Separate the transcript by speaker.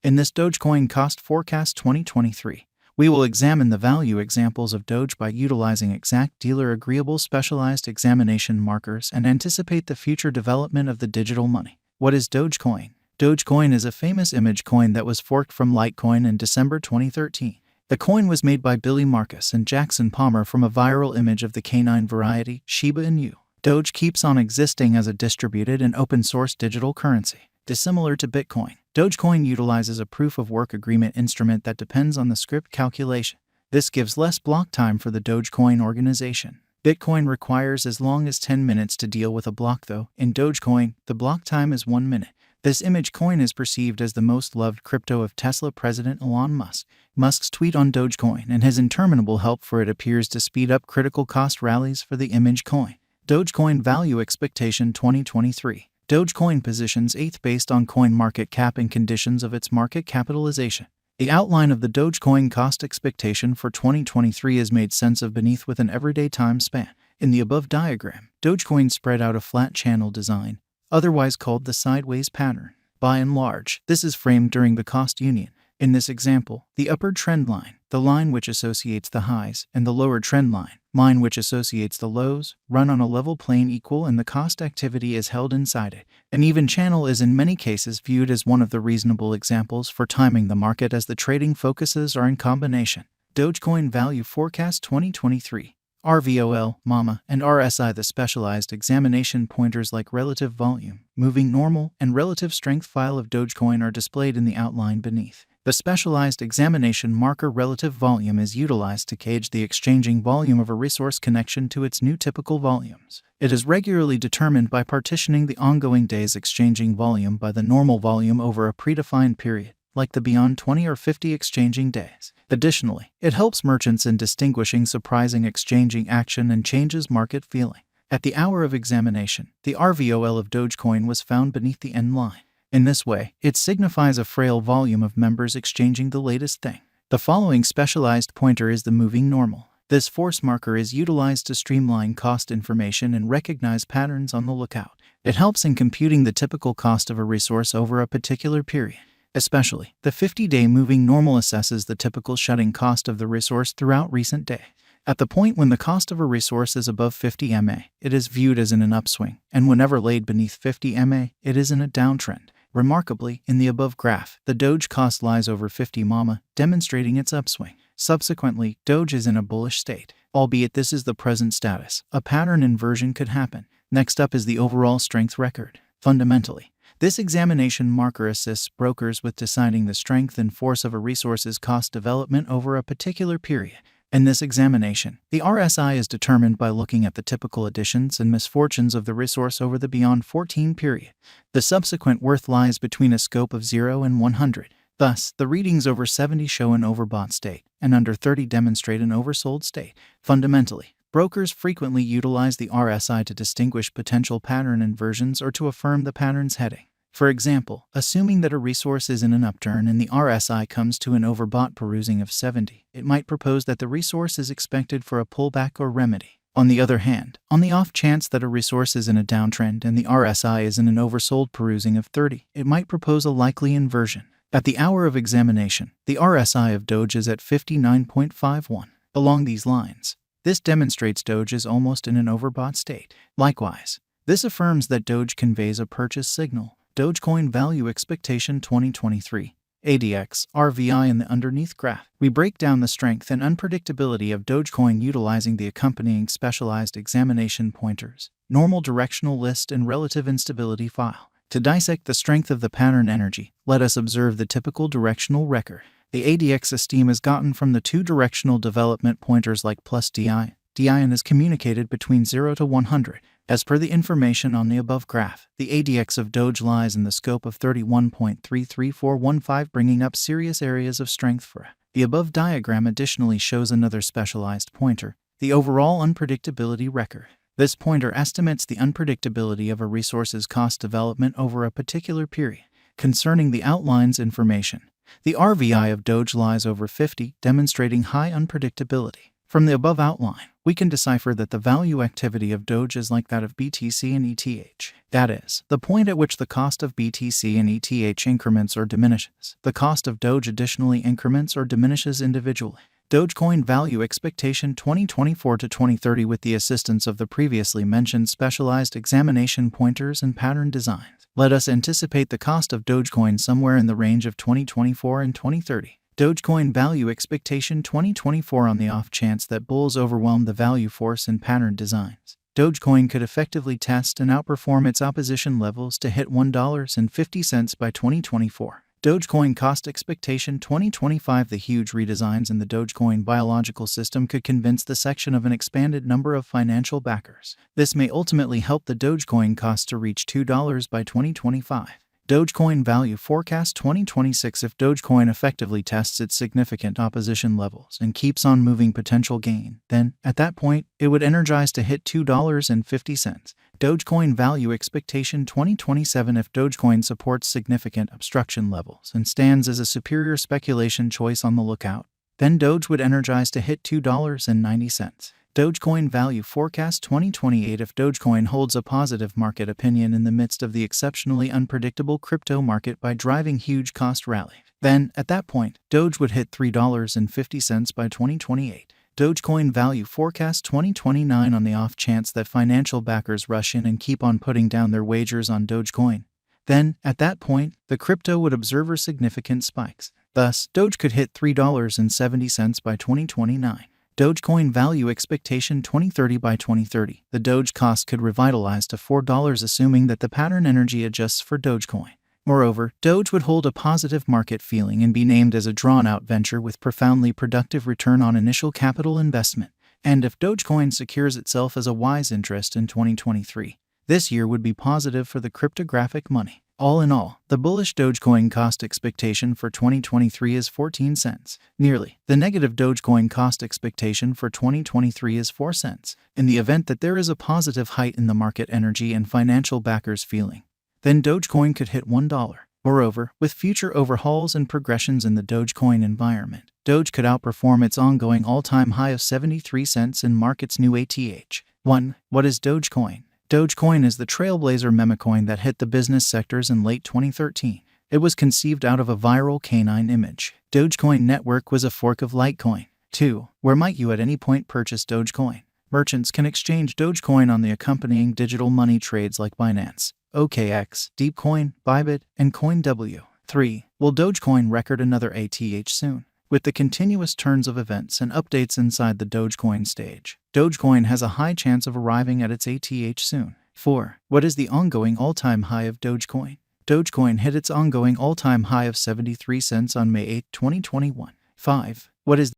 Speaker 1: In this Dogecoin Cost Forecast 2023, we will examine the value examples of Doge by utilizing exact dealer-agreeable specialized examination markers and anticipate the future development of the digital money. What is Dogecoin? Dogecoin is a famous image coin that was forked from Litecoin in December 2013. The coin was made by Billy Marcus and Jackson Palmer from a viral image of the canine variety, Shiba Inu. Doge keeps on existing as a distributed and open-source digital currency. Dissimilar to Bitcoin, Dogecoin utilizes a proof-of-work agreement instrument that depends on the script calculation. This gives less block time for the Dogecoin organization. Bitcoin requires as long as 10 minutes to deal with a block, though. In Dogecoin, the block time is 1 minute. This image coin is perceived as the most loved crypto of Tesla president Elon Musk. Musk's tweet on Dogecoin and his interminable help for it appears to speed up critical cost rallies for the image coin. Dogecoin Value Expectation 2023. Dogecoin positions 8th based on coin market cap and conditions of its market capitalization. The outline of the Dogecoin cost expectation for 2023 is made sense of beneath with an everyday time span. In the above diagram, Dogecoin spread out a flat channel design, otherwise called the sideways pattern. By and large, this is framed during the cost union. In this example, the upper trend line, the line which associates the highs, and the lower trend line which associates the lows, run on a level plane equal and the cost activity is held inside it. An even channel is in many cases viewed as one of the reasonable examples for timing the market as the trading focuses are in combination. Dogecoin Value Forecast 2023. RVOL, MAMA, and RSI. The specialized examination pointers like relative volume, moving normal, and relative strength file of Dogecoin are displayed in the outline beneath. The specialized examination marker relative volume is utilized to gauge the exchanging volume of a resource connection to its new typical volumes. It is regularly determined by partitioning the ongoing day's exchanging volume by the normal volume over a predefined period, like the beyond 20 or 50 exchanging days. Additionally, it helps merchants in distinguishing surprising exchanging action and changes market feeling. At the hour of examination, the RVOL of Dogecoin was found beneath the end line. In this way, it signifies a frail volume of members exchanging the latest thing. The following specialized pointer is the moving normal. This force marker is utilized to streamline cost information and recognize patterns on the lookout. It helps in computing the typical cost of a resource over a particular period. Especially, the 50-day moving normal assesses the typical shutting cost of the resource throughout recent days. At the point when the cost of a resource is above 50 MA, it is viewed as in an upswing, and whenever laid beneath 50 MA, it is in a downtrend. Remarkably, in the above graph, the Doge cost lies over 50 MAMA, demonstrating its upswing. Subsequently, Doge is in a bullish state. Albeit this is the present status, a pattern inversion could happen. Next up is the overall strength record. Fundamentally, this examination marker assists brokers with deciding the strength and force of a resource's cost development over a particular period. In this examination, the RSI is determined by looking at the typical additions and misfortunes of the resource over the beyond 14 period. The subsequent worth lies between a scope of 0 and 100. Thus, the readings over 70 show an overbought state, and under 30 demonstrate an oversold state. Fundamentally, brokers frequently utilize the RSI to distinguish potential pattern inversions or to affirm the pattern's heading. For example, assuming that a resource is in an upturn and the RSI comes to an overbought perusing of 70, it might propose that the resource is expected for a pullback or remedy. On the other hand, on the off chance that a resource is in a downtrend and the RSI is in an oversold perusing of 30, it might propose a likely inversion. At the hour of examination, the RSI of Doge is at 59.51. Along these lines, this demonstrates Doge is almost in an overbought state. Likewise, this affirms that Doge conveys a purchase signal. Dogecoin Value Expectation 2023, ADX, RVI. In the underneath graph, we break down the strength and unpredictability of Dogecoin utilizing the accompanying specialized examination pointers, normal directional list, and relative instability file. To dissect the strength of the pattern energy, let us observe the typical directional record. The ADX esteem is gotten from the two directional development pointers like plus DI. DI is communicated between 0 to 100. As per the information on the above graph, the ADX of Doge lies in the scope of 31.33415, bringing up serious areas of strength for it. The above diagram additionally shows another specialized pointer, the overall unpredictability record. This pointer estimates the unpredictability of a resource's cost development over a particular period. Concerning the outlines information, the RVI of Doge lies over 50, demonstrating high unpredictability. From the above outline, we can decipher that the value activity of Doge is like that of BTC and ETH. That is, the point at which the cost of BTC and ETH increments or diminishes. The cost of Doge additionally increments or diminishes individually. Dogecoin Value Expectation 2024 to 2030 with the assistance of the previously mentioned specialized examination pointers and pattern designs. Let us anticipate the cost of Dogecoin somewhere in the range of 2024 and 2030. Dogecoin Value Expectation 2024 on the off chance that bulls overwhelm the value force in pattern designs. Dogecoin could effectively test and outperform its opposition levels to hit $1.50 by 2024. Dogecoin Cost Expectation 2025 The huge redesigns in the Dogecoin biological system could convince the section of an expanded number of financial backers. This may ultimately help the Dogecoin cost to reach $2 by 2025. Dogecoin Value Forecast 2026 If Dogecoin effectively tests its significant opposition levels and keeps on moving potential gain, then, at that point, it would energize to hit $2.50. Dogecoin Value Expectation 2027 If Dogecoin supports significant obstruction levels and stands as a superior speculation choice on the lookout, then Doge would energize to hit $2.90. Dogecoin Value Forecast 2028 If Dogecoin holds a positive market opinion in the midst of the exceptionally unpredictable crypto market by driving huge cost rally, then, at that point, Doge would hit $3.50 by 2028. Dogecoin Value Forecast 2029 On the off chance that financial backers rush in and keep on putting down their wagers on Dogecoin, then, at that point, the crypto would observe significant spikes. Thus, Doge could hit $3.70 by 2029. Dogecoin Value Expectation 2030 By 2030, the Doge cost could revitalize to $4 assuming that the pattern energy adjusts for Dogecoin. Moreover, Doge would hold a positive market feeling and be named as a drawn-out venture with profoundly productive return on initial capital investment. And if Dogecoin secures itself as a wise interest in 2023, this year would be positive for the cryptographic money. All in all, the bullish Dogecoin cost expectation for 2023 is 14 cents. Nearly. The negative Dogecoin cost expectation for 2023 is 4 cents. In the event that there is a positive height in the market energy and financial backers feeling, then Dogecoin could hit $1. Moreover, with future overhauls and progressions in the Dogecoin environment, Doge could outperform its ongoing all-time high of 73 cents in market's new ATH. 1. What is Dogecoin? Dogecoin is the trailblazer memecoin that hit the business sectors in late 2013. It was conceived out of a viral canine image. Dogecoin Network was a fork of Litecoin. 2. Where might you at any point purchase Dogecoin? Merchants can exchange Dogecoin on the accompanying digital money trades like Binance, OKX, Deepcoin, Bybit, and CoinW. 3. Will Dogecoin record another ATH soon? With the continuous turns of events and updates inside the Dogecoin stage, Dogecoin has a high chance of arriving at its ATH soon. 4. What is the ongoing all-time high of Dogecoin? Dogecoin hit its ongoing all-time high of 73 cents on May 8, 2021. 5. What is